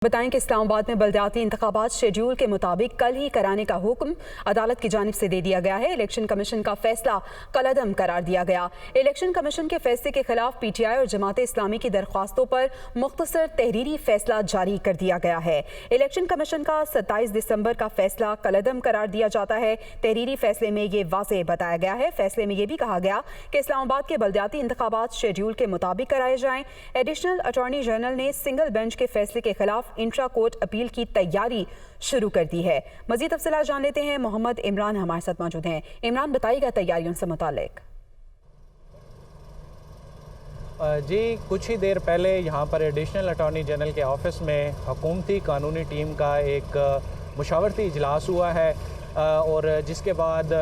बताएं कि इस्लामाबाद में बल्दियाती इंतखाबात शेड्यूल के मुताबिक कल ही कराने का हुक्म अदालत की जानिब से दे दिया गया है। इलेक्शन कमीशन का फैसला कलअदम करार दिया गया। इलेक्शन कमीशन के फैसले के खिलाफ पीटीआई और जमात इस्लामी की दरख्वास्तों पर मुख्तसर तहरीरी फैसला जारी कर दिया गया है। इलेक्शन कमीशन का 27 दिसंबर का फैसला कलअदम करार दिया जाता है। तहरीरी फैसले में ये वाज़ेह बताया गया है। फैसले में यह भी कहा गया कि इस्लामाबाद के बल्दियाती इंतखाबात शेड्यूल के मुताबिक कराए जाएं। एडिशनल अटॉर्नी जनरल ने सिंगल बेंच के फैसले के खिलाफ इंट्रा कोर्ट अपील की तैयारी शुरू कर दी है। मजीद तफसीलात जान लेते हैं। मोहम्मद इमरान हमारे साथ मौजूद हैं। इमरान, बताइएगा तैयारियों से मुतालिक। जी, कुछ ही देर पहले यहाँ पर एडिशनल अटॉर्नी जनरल के ऑफिस में हुकूमती कानूनी टीम का एक मुशावरती इजलास हुआ है और जिसके बाद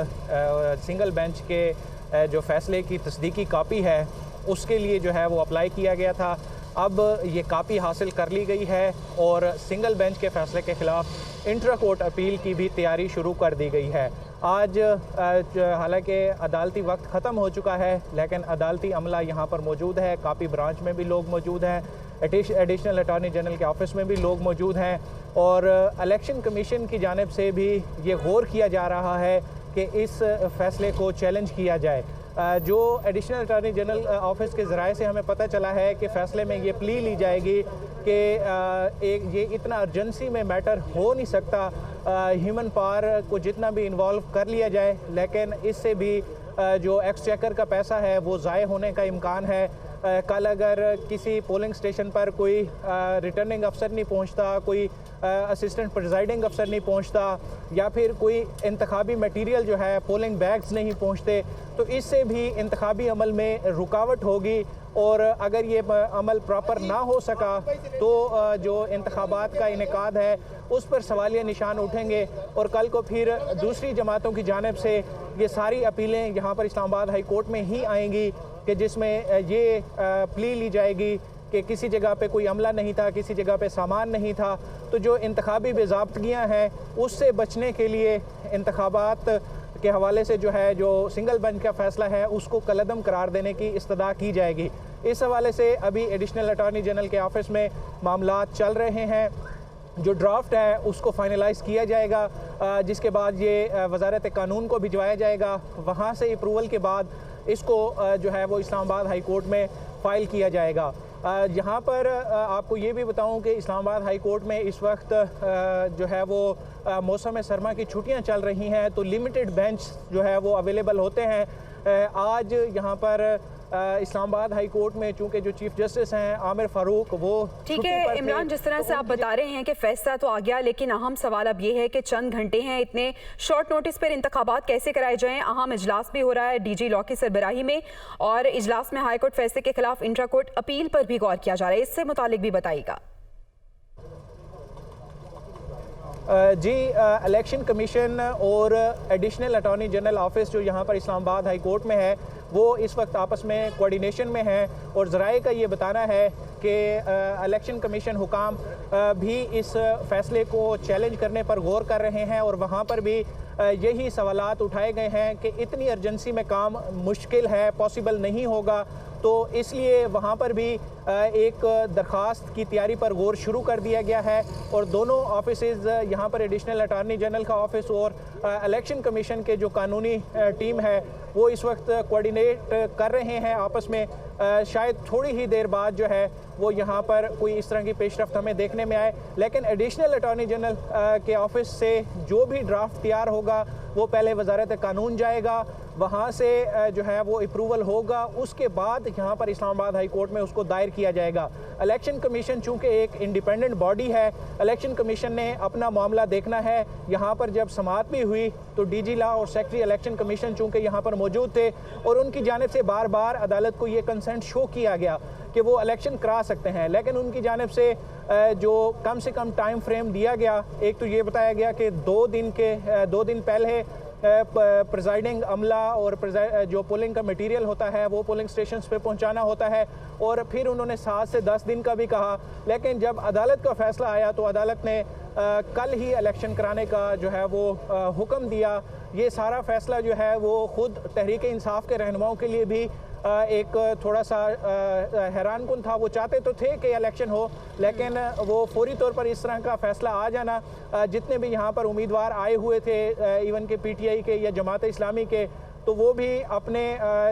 सिंगल बेंच के जो फैसले की तस्दीकी कापी है उसके लिए जो है वो अप्लाई किया गया था। अब ये कापी हासिल कर ली गई है और सिंगल बेंच के फैसले के ख़िलाफ़ इंट्रा कोर्ट अपील की भी तैयारी शुरू कर दी गई है। आज हालांकि अदालती वक्त ख़त्म हो चुका है लेकिन अदालती अमला यहाँ पर मौजूद है। कापी ब्रांच में भी लोग मौजूद हैं, एडिशनल अटॉर्नी जनरल के ऑफिस में भी लोग मौजूद हैं और इलेक्शन कमीशन की जानिब से भी ये गौर किया जा रहा है कि इस फैसले को चैलेंज किया जाए। जो एडिशनल अटॉर्नी जनरल ऑफिस के ज़राए से हमें पता चला है कि फ़ैसले में ये प्ली ली जाएगी कि ये इतना अर्जेंसी में मैटर हो नहीं सकता। ह्यूमन पावर को जितना भी इन्वॉल्व कर लिया जाए लेकिन इससे भी जो एक्सचेकर का पैसा है वो ज़ाय होने का इम्कान है। कल अगर किसी पोलिंग स्टेशन पर कोई रिटर्निंग अफसर नहीं पहुंचता, कोई असिस्टेंट प्रिजाइडिंग अफसर नहीं पहुंचता या फिर कोई इंतखाबी मटेरियल जो है पोलिंग बैग्स नहीं पहुंचते तो इससे भी इंतखाबी अमल में रुकावट होगी और अगर ये अमल प्रॉपर ना हो सका तो जो इंतखाबात का इनेकाद है उस पर सवालिया निशान उठेंगे और कल को फिर दूसरी जमातों की जानिब से ये सारी अपीलें यहाँ पर इस्लामाबाद हाई कोर्ट में ही आएंगी कि जिसमें ये प्ली ली जाएगी कि किसी जगह पे कोई अमला नहीं था, किसी जगह पे सामान नहीं था। तो जो इंतखाबी बेज़ाब्तगियाँ हैं उससे बचने के लिए इंतखाबात के हवाले से जो है जो सिंगल बेंच का फ़ैसला है उसको कलअदम करार देने की इस्तदा की जाएगी। इस हवाले से अभी एडिशनल अटॉर्नी जनरल के ऑफिस में मामलात चल रहे हैं। जो ड्राफ्ट है उसको फाइनलाइज़ किया जाएगा जिसके बाद ये वज़ारत कानून को भिजवाया जाएगा। वहाँ से अप्रूवल के बाद इसको जो है वो इस्लामाबाद हाई कोर्ट में फ़ाइल किया जाएगा। यहाँ पर आपको ये भी बताऊँ कि इस्लामाबाद हाई कोर्ट में इस वक्त जो है वो मौसम सरमा की छुट्टियाँ चल रही हैं तो लिमिटेड बेंच जो है वो अवेलेबल होते हैं। आज यहाँ पर इस्लामाबाद हाई कोर्ट में चूंकि जो चीफ जस्टिस हैं आमिर फारूक वो ठीक है। इमरान, जिस तरह से आप बता रहे हैं कि फैसला तो आ गया लेकिन अहम सवाल अब ये है कि चंद घंटे हैं, इतने शॉर्ट नोटिस पर इंतखाबात कैसे कराए जाएं। अहम इजलास भी हो रहा है डीजी लॉ की सरबराही में और इजलास में हाई कोर्ट फैसले के खिलाफ इंट्रा कोर्ट अपील पर भी गौर किया जा रहा है। इससे मुतालिक भी बताइएगा। जी, इलेक्शन कमीशन और एडिशनल अटॉर्नी जनरल ऑफिस जो यहाँ पर इस्लामाबाद हाई कोर्ट में है वो इस वक्त आपस में कोऑर्डिनेशन में है और ज़राए का ये बताना है कि इलेक्शन कमीशन हुकाम भी इस फैसले को चैलेंज करने पर गौर कर रहे हैं और वहाँ पर भी यही सवालात उठाए गए हैं कि इतनी अर्जेंसी में काम मुश्किल है, पॉसिबल नहीं होगा। तो इसलिए वहाँ पर भी एक दरख्वास्त की तैयारी पर गौर शुरू कर दिया गया है और दोनों ऑफिसेज यहाँ पर एडिशनल अटॉर्नी जनरल का ऑफिस और इलेक्शन कमीशन के जो कानूनी टीम है वो इस वक्त कोऑर्डिनेट कर रहे हैं आपस में। शायद थोड़ी ही देर बाद जो है वो यहाँ पर कोई इस तरह की पेशरफ्त हमें देखने में आए लेकिन एडिशनल अटॉर्नी जनरल के ऑफिस से जो भी ड्राफ्ट तैयार होगा वो पहले वजारत कानून जाएगा, वहाँ से जो है वो अप्रूवल होगा, उसके बाद यहाँ पर इस्लामाबाद हाई कोर्ट में उसको दायर किया जाएगा। इलेक्शन कमीशन चूँकि एक इंडिपेंडेंट बॉडी है, इलेक्शन कमीशन ने अपना मामला देखना है। यहाँ पर जब समाअत भी हुई तो डीजी लॉ और सेक्रेटरी इलेक्शन कमीशन चूँकि यहाँ पर मौजूद थे और उनकी जानिब से बार बार अदालत को ये कंसेंट शो किया गया कि वो इलेक्शन करा सकते हैं लेकिन उनकी जानिब से जो कम से कम टाइम फ्रेम दिया गया, एक तो ये बताया गया कि 2 दिन पहले प्रिजाइडिंग अमला और जो पोलिंग का मटेरियल होता है वो पोलिंग स्टेशंस पे पहुंचाना होता है और फिर उन्होंने 7 से 10 दिन का भी कहा लेकिन जब अदालत का फैसला आया तो अदालत ने कल ही इलेक्शन कराने का जो है वो हुक्म दिया। ये सारा फैसला जो है वो खुद तहरीक इंसाफ के रहनुमाओं के लिए भी एक थोड़ा सा हैरानकुन था। वो चाहते तो थे कि इलेक्शन हो, लेकिन वो फौरी तौर पर इस तरह का फैसला आ जाना, जितने भी यहाँ पर उम्मीदवार आए हुए थे इवन के PTI के या जमात इस्लामी के, तो वो भी अपने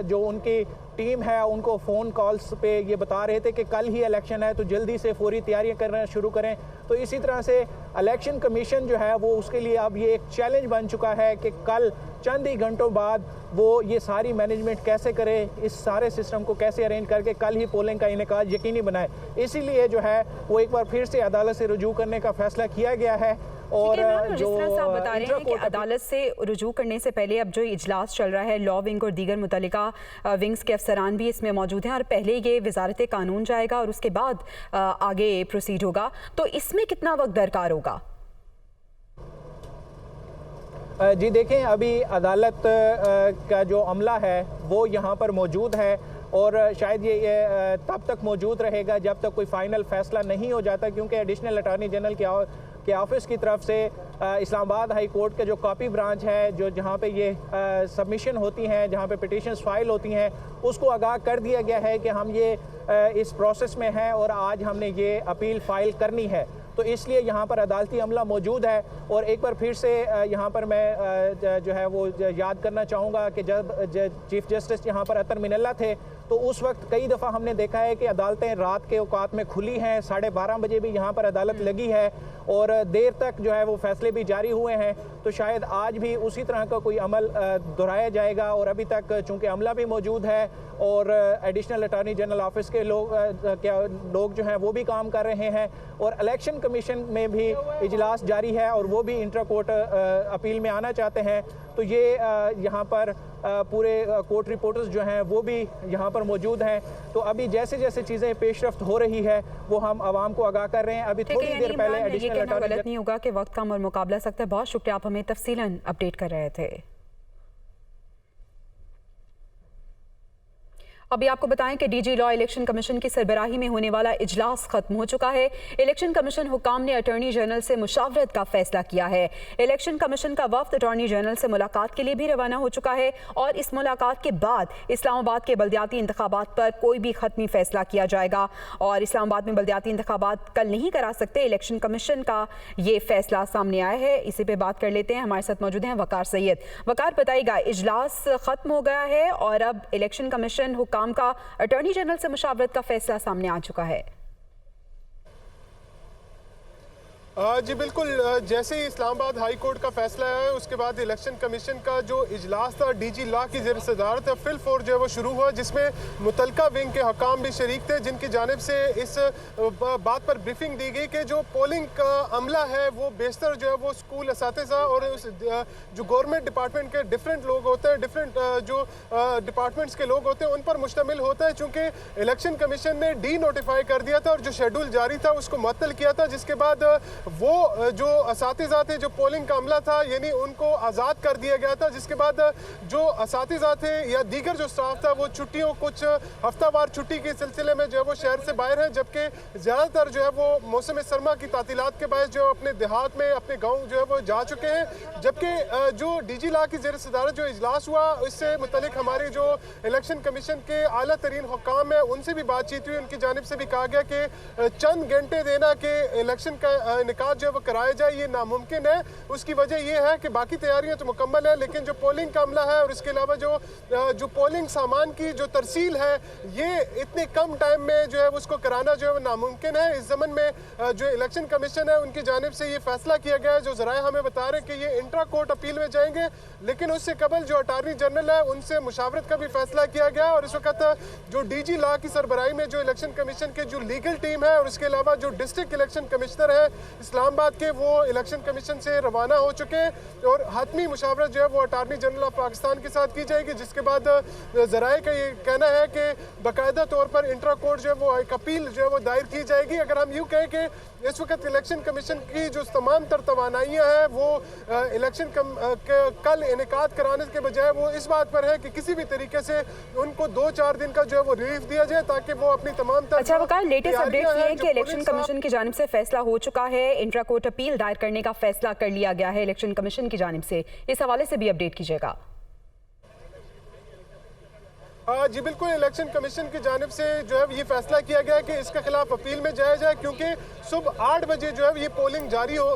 जो उनकी टीम है उनको फ़ोन कॉल्स पे ये बता रहे थे कि कल ही इलेक्शन है तो जल्दी से फौरी तैयारियां करना शुरू करें। तो इसी तरह से इलेक्शन कमीशन जो है वो उसके लिए अब ये एक चैलेंज बन चुका है कि कल चंद ही घंटों बाद वो ये सारी मैनेजमेंट कैसे करे, इस सारे सिस्टम को कैसे अरेंज करके कल ही पोलिंग का इनेकाद यकीनी बनाए। इसीलिए जो है वो एक बार फिर से अदालत से रुजू करने का फैसला किया गया है। और जो आप बता रहे हैं कि अदालत से रुजू करने से पहले अब जो इजलास चल रहा है, लॉ विंग और दीगर मुतल्लिका विंग्स के अफसरान भी इसमें मौजूद हैं और पहले ये वजारत कानून जाएगा और उसके बाद आगे प्रोसीड होगा, तो इसमें कितना वक्त दरकार होगा? जी देखें, अभी अदालत का जो अमला है वो यहाँ पर मौजूद है और शायद ये तब तक मौजूद रहेगा जब तक कोई फ़ाइनल फ़ैसला नहीं हो जाता, क्योंकि एडिशनल अटॉर्नी जनरल के ऑफिस की तरफ से इस्लामाबाद हाई कोर्ट के जो कॉपी ब्रांच है, जो जहाँ पे ये सबमिशन होती हैं, जहाँ पे पिटिशंस फाइल होती हैं, उसको आगाह कर दिया गया है कि हम ये इस प्रोसेस में हैं और आज हमने ये अपील फाइल करनी है। तो इसलिए यहाँ पर अदालती अमला मौजूद है। और एक बार फिर से यहाँ पर मैं जो है वो याद करना चाहूँगा कि जब चीफ जस्टिस यहाँ पर अतर मिनल्ला थे तो उस वक्त कई दफ़ा हमने देखा है कि अदालतें रात के औकात में खुली हैं, 12:30 बजे भी यहाँ पर अदालत लगी है और देर तक जो है वो फैसले भी जारी हुए हैं। तो शायद आज भी उसी तरह का कोई अमल दोहराया जाएगा और अभी तक चूँकि अमला भी मौजूद है और एडिशनल अटॉर्नी जनरल ऑफिस के लोग जो हैं वो भी काम कर रहे हैं और इलेक्शन कमीशन में भी इजलास जारी है और वो भी इंट्रा कोर्ट अपील में आना चाहते हैं। तो ये यहाँ पर पूरे कोर्ट रिपोर्टर्स जो हैं वो भी यहाँ पर मौजूद हैं। तो अभी जैसे जैसे चीज़ें पेशरफ्त हो रही है वो हम आवाम को आगाह कर रहे हैं। अभी थोड़ी देर पहले एडिशनल अटॉर्नी गलत नहीं होगा कि वक्त कम और मुकाबला सख्त है। बहुत शुक्रिया, आप हमें तफसीलन अपडेट कर रहे थे। अभी आपको बताएं कि डीजी लॉ इलेक्शन कमीशन की सरबराही में होने वाला इजलास खत्म हो चुका है। इलेक्शन कमीशन हुकाम ने अटॉर्नी जनरल से मुशावरत का फैसला किया है। इलेक्शन कमीशन का वफ्द अटॉर्नी जनरल से मुलाकात के लिए भी रवाना हो चुका है और इस मुलाकात के बाद इस्लामाबाद के बल्दियाती इंतखाबात पर कोई भी खत्मी फैसला किया जाएगा। और इस्लामाबाद में बल्दियाती इंतखाबात कल नहीं करा सकते, इलेक्शन कमीशन का ये फैसला सामने आया है। इसी पे बात कर लेते हैं, हमारे साथ मौजूद हैं वकार सैयद। वकार, बताइएगा, इजलास खत्म हो गया है और अब इलेक्शन कमीशन काम का अटॉर्नी जनरल से मुशावरत का फैसला सामने आ चुका है। जी बिल्कुल, जैसे ही इस्लामाबाद हाई कोर्ट का फैसला है उसके बाद इलेक्शन कमीशन का जो इजलास था डीजी लॉ की ज़ेर सदारत फिल फोर जो है वो शुरू हुआ, जिसमें मुतलका विंग के हकाम भी शरीक थे, जिनकी जानिब से इस बात पर ब्रीफिंग दी गई कि जो पोलिंग का अमला है वो बेशतर जो है वो स्कूल असातिज़ा और उस जो गवर्नमेंट डिपार्टमेंट के डिफरेंट लोग होते हैं, डिफरेंट जो डिपार्टमेंट्स के लोग होते हैं उन पर मुश्तमिल होता है। चूँकि इलेक्शन कमीशन ने डी नोटिफाई कर दिया था और जो शेड्यूल जारी था उसको मुअत्तल किया था, जिसके बाद वो जो असातिज़ा थे, जो पोलिंग का अमला था, यानी उनको आज़ाद कर दिया गया था। जिसके बाद जो असातिज़ा थे या दीगर जो स्टाफ था वो छुट्टियों, कुछ हफ्तावार छुट्टी के सिलसिले में जो है वो शहर से बाहर हैं, जबकि ज़्यादातर जो है वो मौसम सरमा की तातीलात के बायस जो अपने देहात में, अपने गाँव जो है वो जा चुके हैं। जबकि जो डीजी लॉ की ज़ेर सदारत जो इजलास हुआ इससे मुतल्लिक हमारे जो इलेक्शन कमीशन के आला तरीन हुक्काम है उनसे भी बातचीत हुई। उनकी जानिब से भी कहा गया कि चंद घंटे देना कि इलेक्शन का इनेकाद जो है वो कराया जाए ये नामुमकिन है। उसकी वजह यह है कि बाकी तैयारियां तो मुकम्मल है, लेकिन जो पोलिंग का अमला है और इसके अलावा जो पोलिंग सामान की जो तरसील है ये इतने कम टाइम में जो है उसको कराना जो है वो नामुमकिन है। इस ज़मन में जो इलेक्शन कमीशन है उनकी जानिब से ये फैसला किया गया है, जो ज़राए हमें बता रहे हैं कि ये इंट्रा कोर्ट अपील में जाएंगे, लेकिन उससे कबल जो अटॉर्नी जनरल है उनसे मुशावरत का भी फैसला किया गया। और इस वक्त जो डीजी लॉ की सरबराही में जो इलेक्शन कमीशन के जो लीगल टीम है और इसके अलावा जो डिस्ट्रिक्ट इलेक्शन कमिश्नर है इस्लामाबाद के, वो इलेक्शन कमीशन से रवाना हो चुके हैं और हतमी मुशावरत जो है वो अटॉर्नी जनरल ऑफ पाकिस्तान के साथ की जाएगी। जिसके बाद ज़राए का ये कहना है कि बाकायदा तौर पर इंट्रा कोर्ट जो है वो एक अपील जो है वो दायर की जाएगी। अगर हम यूँ कहें कि इस वक्त इलेक्शन कमीशन की जो तमाम तर तवानाइयाँ हैं वो इलेक्शन कल इनेकाद कराने के बजाय वो इस बात पर है कि किसी भी तरीके से उनको 2-4 दिन का जो है वो रिलीफ दिया जाए ताकि वो अपनी तमाम तर। अच्छा वकार, लेटेस्ट अपडेट ये है कि इलेक्शन कमीशन की जानिब से फैसला हो चुका है, इंट्रा कोर्ट अपील दायर करने का फैसला कर लिया गया है इलेक्शन कमीशन की जानिब से। इस हवाले से भी अपडेट कीजिएगा। जी बिल्कुल, इलेक्शन कमीशन की जानिब से जो है ये फैसला किया गया कि इसके खिलाफ अपील में जाया जाए, क्योंकि सुबह 8 बजे जो है ये पोलिंग जारी हो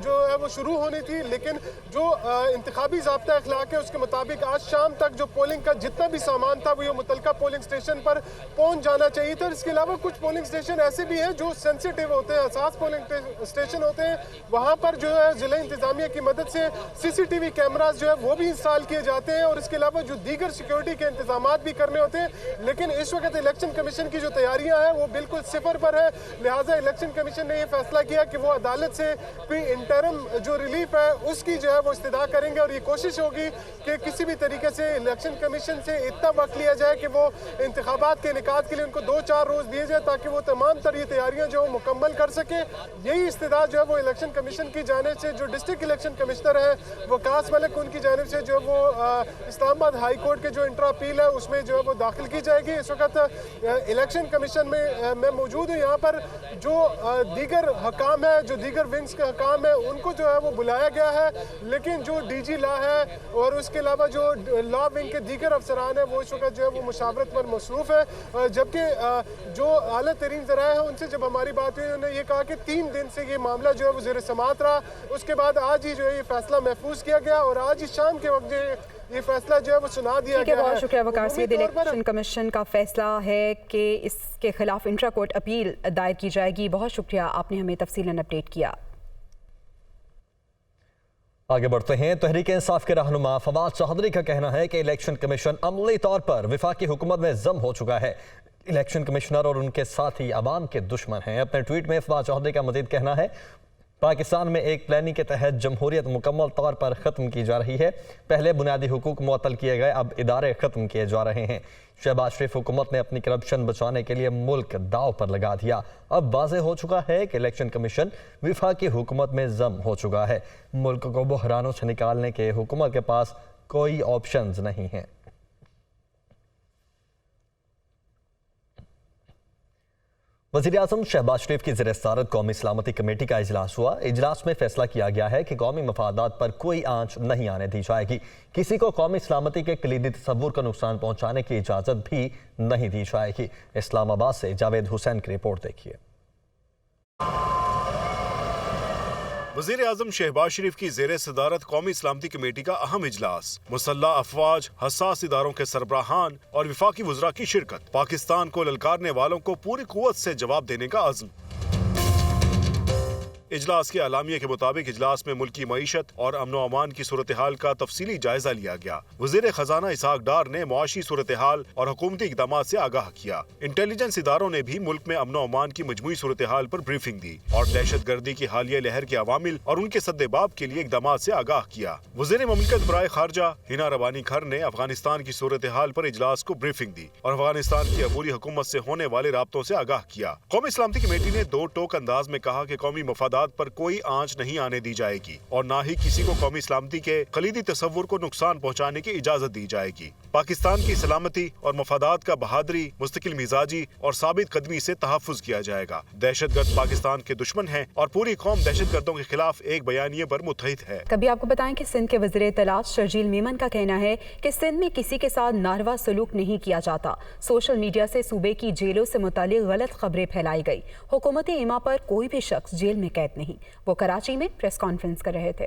जो है वो शुरू होनी थी, लेकिन जो इंतखाबी ज़ाब्ता अखलाक है उसके मुताबिक आज शाम तक जो पोलिंग का जितना भी सामान था वो ये मुतलका पोलिंग स्टेशन पर पहुंच जाना चाहिए था। इसके अलावा कुछ पोलिंग स्टेशन ऐसे भी हैं जो सेंसिटिव होते हैं, हसास पोलिंग स्टेशन होते हैं, वहाँ पर जो है ज़िला इंतज़ामिया की मदद से CCTV कैमराज जो है वो भी इंस्टॉल किए जाते हैं और इसके अलावा जो दीगर सिक्योरिटी के इंतजाम भी करने होते हैं। लेकिन इस वक्त इलेक्शन कमीशन की जो तैयारियां हैं वो बिल्कुल सिफर पर है, लिहाजा इलेक्शन कमीशन ने यह फैसला किया कि वो अदालत से भी इंटरम जो रिलीफ है उसकी जो है वो इस्तदा करेंगे और ये कोशिश होगी कि किसी भी तरीके से इलेक्शन कमीशन से इतना वक्त लिया जाए कि वो इंतखाबात के इनेकाद के लिए उनको 2-4 रोज दिए जाए ताकि वो तमाम तर ये तैयारियां जो मुकम्मल कर सके। यही इस्तदा जो है वो इलेक्शन कमीशन की जानिब से जो डिस्ट्रिक्ट इलेक्शन कमिश्नर है वकास मलिक, उनकी जानिब से जो वो इस्लामाबाद हाई कोर्ट के जो इंट्रा अपील है उसमें जो है वो दाखिल की जाएगी। इस वक्त इलेक्शन कमीशन में मैं मौजूद हूँ। यहाँ पर जो दीगर हकाम है, जो दीगर विंग्स के हकाम है, उनको जो है वो बुलाया गया है, लेकिन जो DG लॉ है और उसके अलावा जो लॉ विंग के दीगर अफसरान है वो इस वक्त जो है वो मुशावरत पर मसरूफ़ है। जबकि जो आला तरीन ज़राए हैं उनसे जब हमारी बात हुई उन्होंने ये कहा कि 3 दिन से ये मामला जो है वो ज़ेर समात रहा, उसके बाद आज ही जो है ये फैसला महफूज किया गया और आज ही शाम के वक्त ये फैसला जो है वो सुना दिया गया है। बहुत शुक्रिया वकास। इलेक्शन कमीशन का फैसला है कि इसके खिलाफ इंट्रा कोर्ट अपील दायर की जाएगी। बहुत शुक्रिया, आपने हमें तफसीलन अपडेट किया। आगे बढ़ते हैं। तहरीक इंसाफ के रहनुमा फवाद चौधरी का कहना है कि इलेक्शन कमीशन अमली तौर पर विफाकी हुकूमत में जम हो चुका है। इलेक्शन कमिश्नर और उनके साथी अवाम के दुश्मन हैं। अपने ट्वीट में फवाद चौधरी का मजीद कहना है, पाकिस्तान में एक प्लानिंग के तहत जमहूरियत मुकम्मल तौर पर ख़त्म की जा रही है। पहले बुनियादी हुकूक मुअत्तल किए गए, अब इदारे ख़त्म किए जा रहे हैं। शहबाज शरीफ हुकूमत ने अपनी करप्शन बचाने के लिए मुल्क दाव पर लगा दिया। अब वाज़ेह हो चुका है कि इलेक्शन कमीशन विफाकी हुकूमत में जम हो चुका है। मुल्क को बहरानों से निकालने के हुकूमत के पास कोई ऑप्शंस नहीं हैं। वज़ीर-ए-आज़म शहबाज शरीफ की ज़ेर सदारत कौमी सलामती कमेटी का इजलास हुआ। इजलास में फैसला किया गया है कि कौमी मफादात पर कोई आंच नहीं आने दी जाएगी। किसी को कौमी सलामती के कलीदी तसव्वुर को नुकसान पहुंचाने की इजाज़त भी नहीं दी जाएगी। इस्लामाबाद से जावेद हुसैन की रिपोर्ट देखिए। वज़ीर-ए-आज़म शहबाज शरीफ की ज़ेर सदारत कौमी सलामती कमेटी का अहम इजलास, मुसल्लह अफवाज, हसास इदारों के सरबराहान और विफाकी वज़रा की शिरकत। पाकिस्तान को ललकारने वालों को पूरी कुव्वत से जवाब देने का अज़्म। इजलास के अलामिया के मुताबिक इजलास में मुल्की मईशत और अमनो अमान की सूरत हाल का तफसीली जायजा लिया गया। वज़ीर खजाना इसहाक डार ने मुआशी सूरत हाल और हुकूमती इक़दाम से आगाह किया। इंटेलिजेंस इदारों ने भी मुल्क में अमनो अमान की मजमूई सूरत हाल पर ब्रीफिंग दी और दहशत गर्दी की हालिया लहर के अवामिल और उनके सद्देबाब के लिए इक़दाम से आगाह किया। वज़ीर ममलिकत बराए खारजा हिना रबानी खर ने अफगानिस्तान की सूरत हाल पर इजलास को ब्रीफिंग दी और अफगानिस्तान की अबूरी हुकूमत से होने वाले राब्तों से आगाह किया। कौमी सलामती कमेटी ने 2 टोक अंदाज में कहा कि कौमी मफादात पर कोई आंच नहीं आने दी जाएगी और न ही किसी को कौमी सलामती के कलीदी तसव्वुर को नुकसान पहुंचाने की इजाजत दी जाएगी। पाकिस्तान की सलामती और मफादात का बहादुरी, मुस्तकिल मिजाजी और साबित कदमी से तहफ़्फ़ुज़ किया जाएगा। दहशतगर्द पाकिस्तान के दुश्मन हैं और पूरी कौम दहशतगर्दों के खिलाफ एक बयानिए पर मुत्तहिद है। कभी आपको बताएं कि सिंध के वज़ीर इत्तलात शर्जील मेमन का कहना है कि सिंध में किसी के साथ नारवा सलूक नहीं किया जाता। सोशल मीडिया से सूबे की जेलों से मुतालिक गलत खबरें फैलाई गई। हुकूमत इमा पर कोई भी शख्स जेल में कैद नहीं। वो कराची में प्रेस कॉन्फ्रेंस कर रहे थे।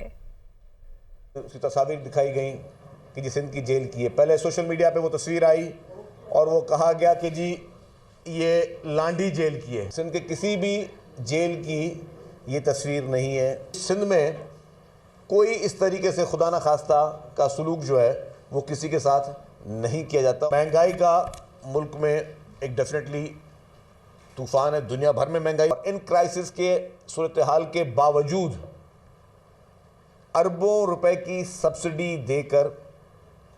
तस्वीर दिखाई गई कि जी सिंध की जेल की है। पहले सोशल मीडिया पे वो तस्वीर आई और वो कहा गया कि जी ये लांडी जेल की है। सिंध के किसी भी जेल की ये तस्वीर नहीं है। सिंध में कोई इस तरीके से खुदा न खास्ता का सलूक जो है वो किसी के साथ नहीं किया जाता। महंगाई का मुल्क में एक डेफिनेटली तूफान है, दुनिया भर में महंगाई। इन क्राइसिस के सूरत हाल के बावजूद अरबों रुपए की सब्सिडी देकर,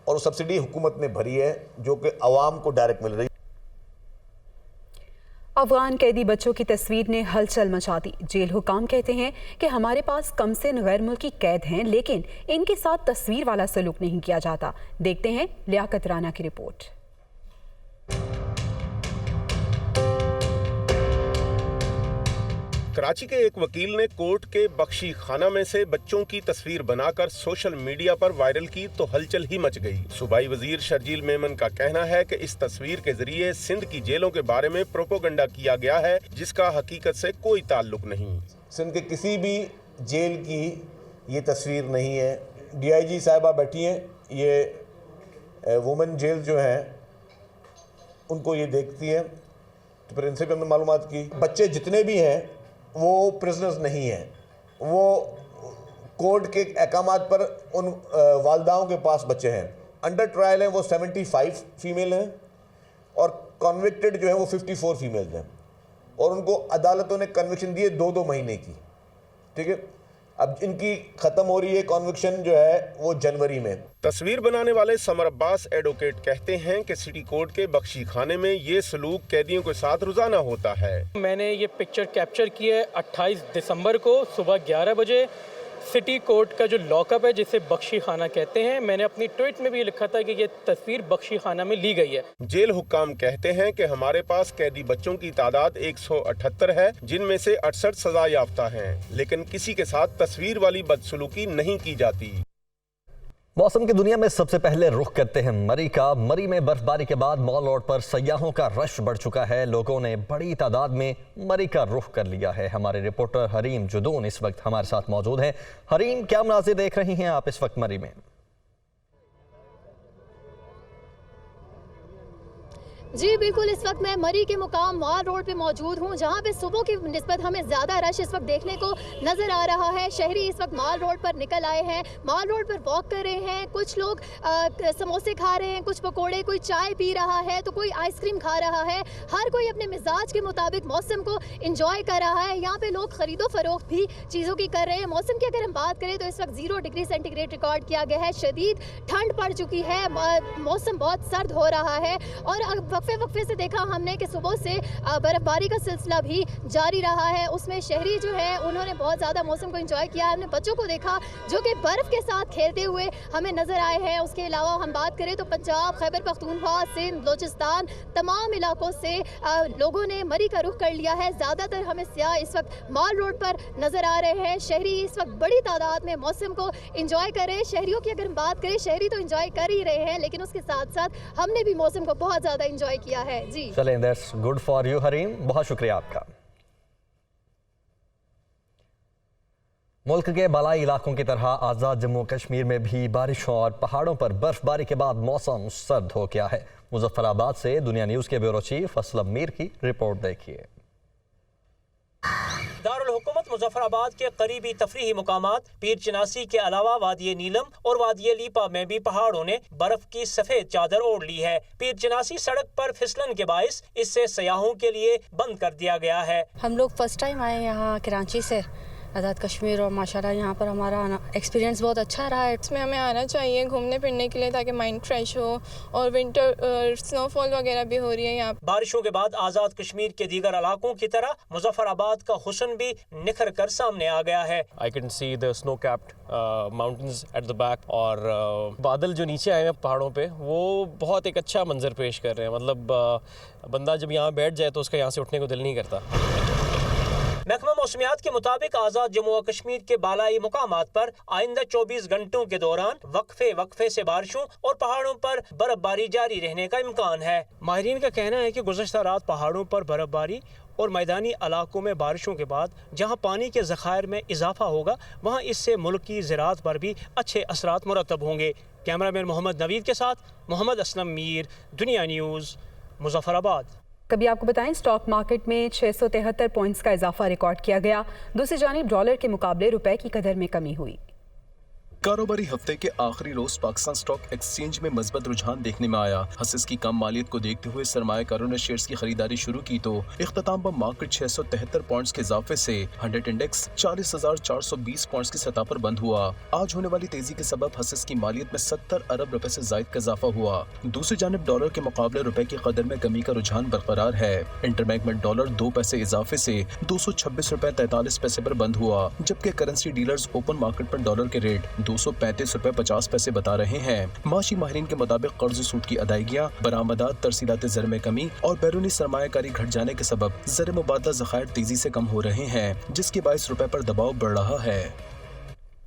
और सब्सिडी हुकूमत ने भरी है जो कि अवाम को डायरेक्ट मिल रही है। अफगान कैदी बच्चों की तस्वीर ने हलचल मचा दी। जेल हुकाम कहते हैं कि हमारे पास कमसिन गैर मुल्की कैद हैं, लेकिन इनके साथ तस्वीर वाला सलूक नहीं किया जाता। देखते हैं लियाकत राना की रिपोर्ट। कराची के एक वकील ने कोर्ट के बख्शी खाना में से बच्चों की तस्वीर बनाकर सोशल मीडिया पर वायरल की तो हलचल ही मच गई। सूबाई वजीर शर्जील मेमन का कहना है कि इस तस्वीर के जरिए सिंध की जेलों के बारे में प्रोपोगंडा किया गया है, जिसका हकीकत से कोई ताल्लुक नहीं। सिंध के किसी भी जेल की ये तस्वीर नहीं है। DIG साहिबा बैठी हैं, ये वुमेन जेल जो हैं उनको ये देखती हैं, तो फिर इनसे भी हमने मालूमात की। बच्चे जितने भी हैं वो प्रिजनर्स नहीं हैं, वो कोर्ट के अहकामात पर उन वालदाओं के पास बच्चे हैं। अंडर ट्रायल हैं वो 75 फीमेल हैं और कन्विक्टेड जो है वो 54 फीमेल हैं, और उनको अदालतों ने कन्विक्शन दिए 2-2 महीने की। ठीक है, अब इनकी खत्म हो रही है कन्विक्शन जो है वो जनवरी में। तस्वीर बनाने वाले समर अब्बास एडवोकेट कहते हैं कि सिटी कोर्ट के बख्शी खाने में ये सलूक कैदियों के साथ रोजाना होता है। मैंने ये पिक्चर कैप्चर की है 28 दिसंबर को सुबह 11 बजे सिटी कोर्ट का जो लॉकअप है जिसे बख्शी खाना कहते हैं। मैंने अपनी ट्वीट में भी लिखा था कि ये तस्वीर बख्शी खाना में ली गई है। जेल हुक्काम कहते हैं कि हमारे पास कैदी बच्चों की तादाद 178 है, जिनमें से 68 सजा याफ्ता हैं, लेकिन किसी के साथ तस्वीर वाली बदसलूकी नहीं की जाती। मौसम की दुनिया में सबसे पहले रुख करते हैं मरी का। मरी में बर्फबारी के बाद मॉल रोड पर सयाहों का रश बढ़ चुका है। लोगों ने बड़ी तादाद में मरी का रुख कर लिया है। हमारे रिपोर्टर हरीम जुदून इस वक्त हमारे साथ मौजूद हैं। हरीम, क्या मनाज़िर देख रही हैं आप इस वक्त मरी में? जी बिल्कुल, इस वक्त मैं मरी के मुकाम मॉल रोड पे मौजूद हूँ, जहाँ पे सुबह की निस्बत हमें ज़्यादा रश इस वक्त देखने को नज़र आ रहा है। शहरी इस वक्त मॉल रोड पर निकल आए हैं, मॉल रोड पर वॉक कर रहे हैं। कुछ लोग समोसे खा रहे हैं, कुछ पकोड़े, कोई चाय पी रहा है तो कोई आइसक्रीम खा रहा है। हर कोई अपने मिजाज के मुताबिक मौसम को इंजॉय कर रहा है। यहाँ पे लोग खरीदो फरोख्त भी चीज़ों की कर रहे हैं। मौसम की अगर हम बात करें तो इस वक्त 0 डिग्री सेंटीग्रेड रिकॉर्ड किया गया है। शदीद ठंड पड़ चुकी है, मौसम बहुत सर्द हो रहा है और वक्फे से देखा हमने कि सुबह से बर्फबारी का सिलसिला भी जारी रहा है। उसमें शहरी जो है उन्होंने बहुत ज़्यादा मौसम को एंजॉय किया है। हमने बच्चों को देखा जो कि बर्फ़ के साथ खेलते हुए हमें नज़र आए हैं। उसके अलावा हम बात करें तो पंजाब, खैबर पख्तूनख्वा, सिंध, बलोचिस्तान तमाम इलाकों से लोगों ने मरी का रुख कर लिया है। ज़्यादातर हमें सियाह इस वक्त मॉल रोड पर नज़र आ रहे हैं। शहरी इस वक्त बड़ी तादाद में मौसम को इंजॉय कर रहे हैं। शहरियों की अगर हम बात करें, शहरी तो इंजॉय कर ही रहे हैं, लेकिन उसके साथ साथ हमने भी मौसम को बहुत ज़्यादा इंजॉय किया है। जी चलें, that's good for you Hareem, बहुत शुक्रिया आपका। मुल्क के बालाई इलाकों की तरह आज़ाद जम्मू कश्मीर में भी बारिशों और पहाड़ों पर बर्फबारी के बाद मौसम सर्द हो गया है। मुजफ्फराबाद से दुनिया न्यूज़ के ब्यूरो चीफ असलम मीर की रिपोर्ट देखिए। दारुल हुकूमत मुजफ्फराबाद के करीबी तफरीही मुकामात पीर चनासी के अलावा वादिये नीलम और वादिये लीपा में भी पहाड़ों ने बर्फ की सफेद चादर ओढ़ ली है। पीर चनासी सड़क पर फिसलन के बाइस इससे सयाहों के लिए बंद कर दिया गया है। हम लोग फर्स्ट टाइम आए यहाँ कराची से आज़ाद कश्मीर और माशाल्लाह यहाँ पर हमारा एक्सपीरियंस बहुत अच्छा रहा है। इसमें हमें आना चाहिए घूमने फिरने के लिए ताकि माइंड फ्रेश हो, और विंटर स्नोफॉल वगैरह भी हो रही है यहाँ। बारिशों के बाद आज़ाद कश्मीर के दीगर इलाकों की तरह मुजफ्फराबाद का हुस्न भी निखर कर सामने आ गया है। I can see the snow capped mountains at the back, और बादल जो नीचे आए हैं पहाड़ों पे वो बहुत एक अच्छा मंजर पेश कर रहे हैं। मतलब बंदा जब यहाँ बैठ जाए तो उसका यहाँ से उठने को दिल नहीं करता। महकमा मौसमियात के मुताबिक आज़ाद जम्मू और कश्मीर के बालाई मुकामात पर आइंदा 24 घंटों के दौरान वक्फे से बारिशों और पहाड़ों पर बर्फबारी जारी रहने का इम्कान है। माहिरीन का कहना है कि गुज़श्ता रात पहाड़ों पर बर्फबारी और मैदानी इलाकों में बारिशों के बाद जहां पानी के ज़खायर में इजाफा होगा, वहां इससे मुल्क की ज़राअत पर भी अच्छे असरात मुरतब होंगे। कैमरामैन मोहम्मद नवीद के साथ मोहम्मद असलम मीर, दुनिया न्यूज़, मुजफ्फराबाद। कभी आपको बताएं, स्टॉक मार्केट में 673 पॉइंट्स का इजाफा रिकॉर्ड किया गया। दूसरी जानिब डॉलर के मुकाबले रुपए की कदर में कमी हुई। कारोबारी हफ्ते के आखिरी रोज पाकिस्तान स्टॉक एक्सचेंज में मजबूत रुझान देखने में आया। हसीस की कम मालियत को देखते हुए सरमायाकारों ने शेयर्स की खरीदारी शुरू की तो इख्तिताम पर मार्केट 673 पॉइंट्स के इजाफे से 100 इंडेक्स 40,420 पॉइंट्स की सतह पर बंद हुआ। आज होने वाली तेजी के सबब हसीस की मालियत में 70 अरब रुपए से जायद का इजाफा हुआ। दूसरी जानिब डॉलर के मुकाबले रुपए की कदर में कमी का रुझान बरकरार है। इंटरबैंक में डॉलर 2 पैसे इजाफे से 226 रुपए 43 पैसे पर बंद हुआ, जबकि करेंसी डीलर्स ओपन मार्केट पर डॉलर के रेट 235.50 बता रहे हैं। माशी माहिरीन के मुताबिक कर्ज सूद की अदायगियाँ, बरामदात, तरसीलात ज़र में कमी और बैरूनी सरमायाकारी घट जाने के सबब ज़र मुबादला ज़खायर तेजी से कम हो रहे हैं, जिसके बाइस रुपए पर दबाव बढ़ रहा है।